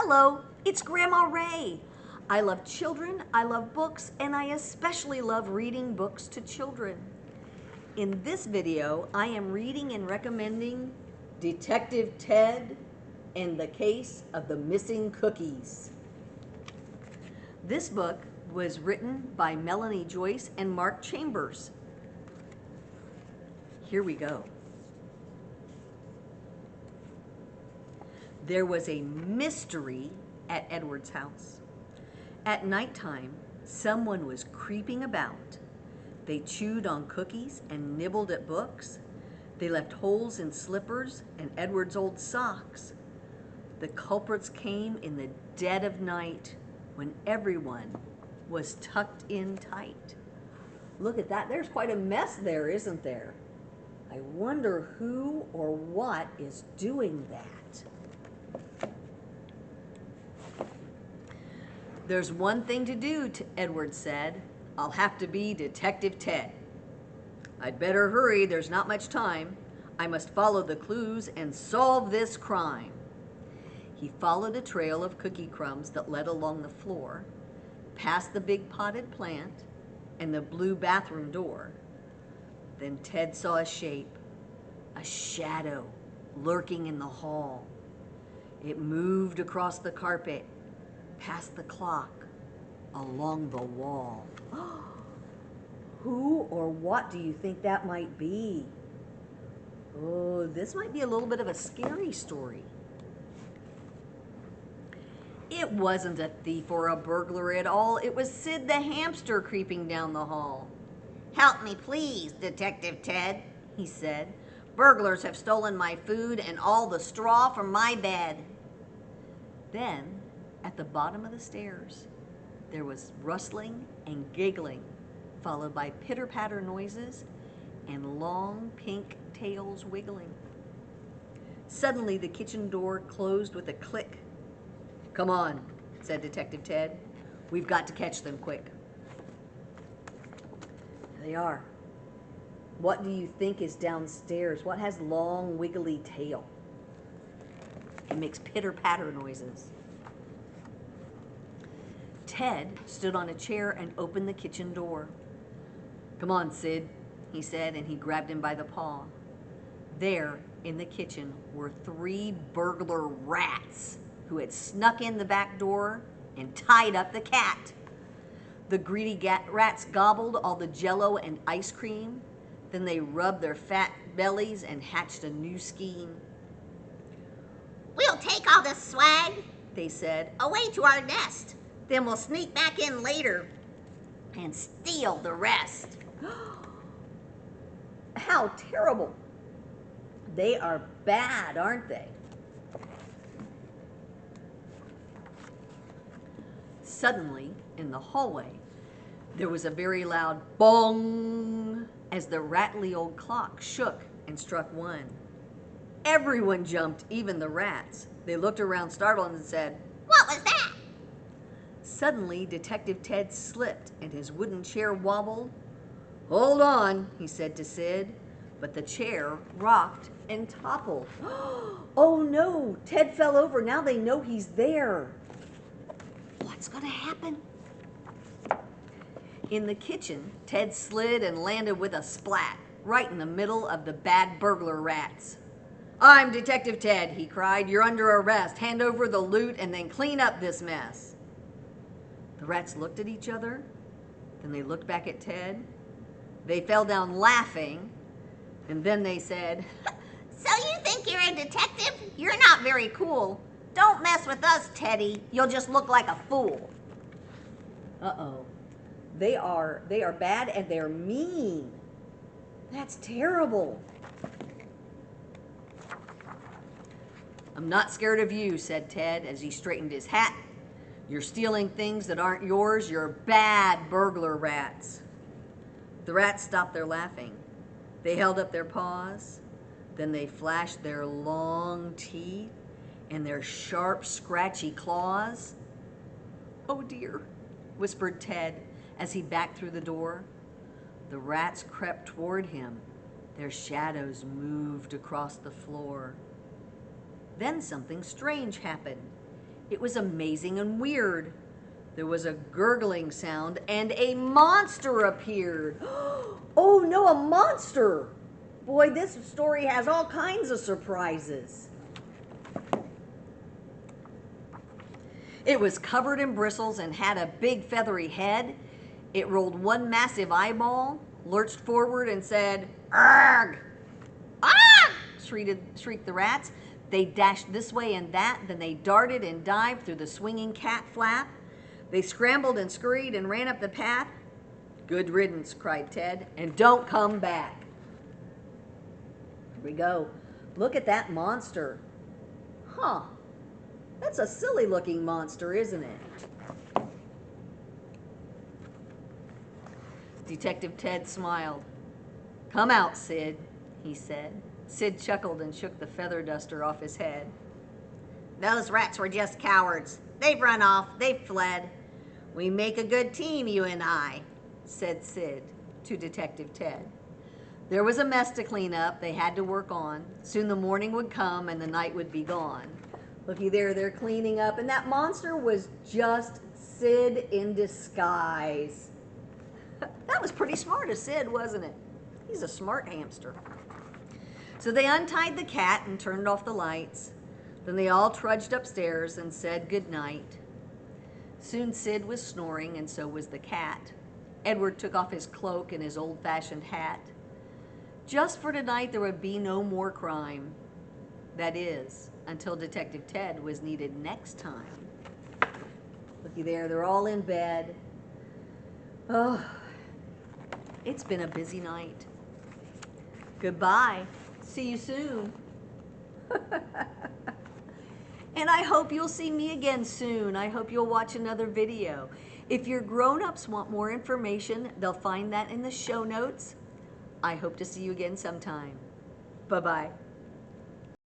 Hello, it's Grandma Ray. I love children, I love books, and I especially love reading books to children. In this video, I am reading and recommending Detective Ted and the Case of the Missing Cookies. This book was written by Melanie, Joyce, and Mark Chambers. Here we go. There was a mystery at Edward's house. At nighttime, someone was creeping about. They chewed on cookies and nibbled at books. They left holes in slippers and Edward's old socks. The culprits came in the dead of night when everyone was tucked in tight. Look at that. There's quite a mess there, isn't there? I wonder who or what is doing that. There's one thing to do, Edward said. I'll have to be Detective Ted. I'd better hurry, there's not much time. I must follow the clues and solve this crime. He followed a trail of cookie crumbs that led along the floor, past the big potted plant and the blue bathroom door. Then Ted saw a shape, a shadow lurking in the hall. It moved across the carpet, past the clock, along the wall. Who or what do you think that might be? Oh, this might be a little bit of a scary story. It wasn't a thief or a burglar at all. It was Sid the hamster creeping down the hall. Help me, please, Detective Ted, he said. Burglars have stolen my food and all the straw from my bed. Then, at the bottom of the stairs, there was rustling and giggling, followed by pitter-patter noises and long pink tails wiggling. Suddenly, the kitchen door closed with a click. Come on, said Detective Ted. We've got to catch them quick. There they are. What do you think is downstairs? What has long, wiggly tail? It makes pitter-patter noises. Ted stood on a chair and opened the kitchen door. Come on, Sid, he said, and he grabbed him by the paw. There, in the kitchen, were 3 burglar rats who had snuck in the back door and tied up the cat. The greedy rats gobbled all the Jell-O and ice cream. Then they rubbed their fat bellies and hatched a new scheme. We'll take all this swag, they said, away to our nest. Then we'll sneak back in later and steal the rest. How terrible. They are bad, aren't they? Suddenly, in the hallway, there was a very loud bong as the rattly old clock shook and struck 1. Everyone jumped, even the rats. They looked around startled and said, What was that? Suddenly, Detective Ted slipped and his wooden chair wobbled. Hold on, he said to Sid, but the chair rocked and toppled. Oh no, Ted fell over. Now they know he's there. What's going to happen? In the kitchen, Ted slid and landed with a splat, right in the middle of the bad burglar rats. I'm Detective Ted, he cried. You're under arrest. Hand over the loot and then clean up this mess. The rats looked at each other. Then they looked back at Ted. They fell down laughing. And then they said, So you think you're a detective? You're not very cool. Don't mess with us, Teddy. You'll just look like a fool. Uh-oh. They are bad and they're mean. That's terrible. I'm not scared of you, said Ted as he straightened his hat. You're stealing things that aren't yours. You're bad burglar rats. The rats stopped their laughing. They held up their paws. Then they flashed their long teeth and their sharp, scratchy claws. Oh dear, whispered Ted as he backed through the door. The rats crept toward him. Their shadows moved across the floor. Then something strange happened. It was amazing and weird. There was a gurgling sound and a monster appeared. Oh no, a monster! Boy, this story has all kinds of surprises. It was covered in bristles and had a big feathery head. It rolled one massive eyeball, lurched forward and said, "Arg! Ah!" shrieked the rats. They dashed this way and that, then they darted and dived through the swinging cat flap. They scrambled and scurried and ran up the path. "Good riddance," cried Ted, "and don't come back." Here we go. Look at that monster. Huh. That's a silly looking monster, isn't it? Detective Ted smiled. "Come out, Sid," he said. Sid chuckled and shook the feather duster off his head. Those rats were just cowards. They've run off. They've fled. We make a good team, you and I," said Sid to Detective Ted. There was a mess to clean up they had to work on. Soon the morning would come and the night would be gone. Looky there, they're cleaning up, and that monster was just Sid in disguise. That was pretty smart of Sid, wasn't it? He's a smart hamster. So they untied the cat and turned off the lights. Then they all trudged upstairs and said good night. Soon Sid was snoring, and so was the cat. Edward took off his cloak and his old-fashioned hat. Just for tonight, there would be no more crime. That is, until Detective Ted was needed next time. Looky there, they're all in bed. Oh, it's been a busy night. Goodbye. See you soon. And I hope you'll see me again soon. I hope you'll watch another video. If your grown-ups want more information, they'll find that in the show notes. I hope to see you again sometime. Bye-bye.